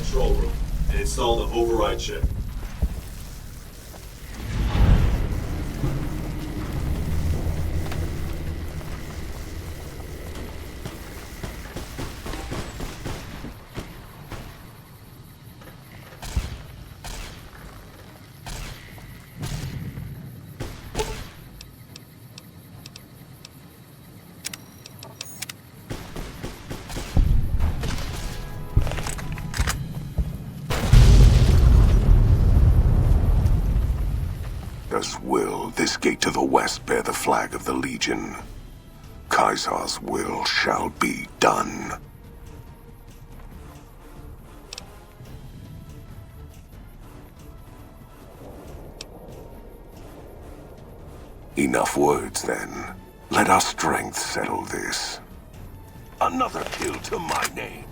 control room and install the override chip. Will this gate to the west bear the flag of the Legion? Caesar's will shall be done. Enough words, then. Let our strength settle this. Another kill to my name.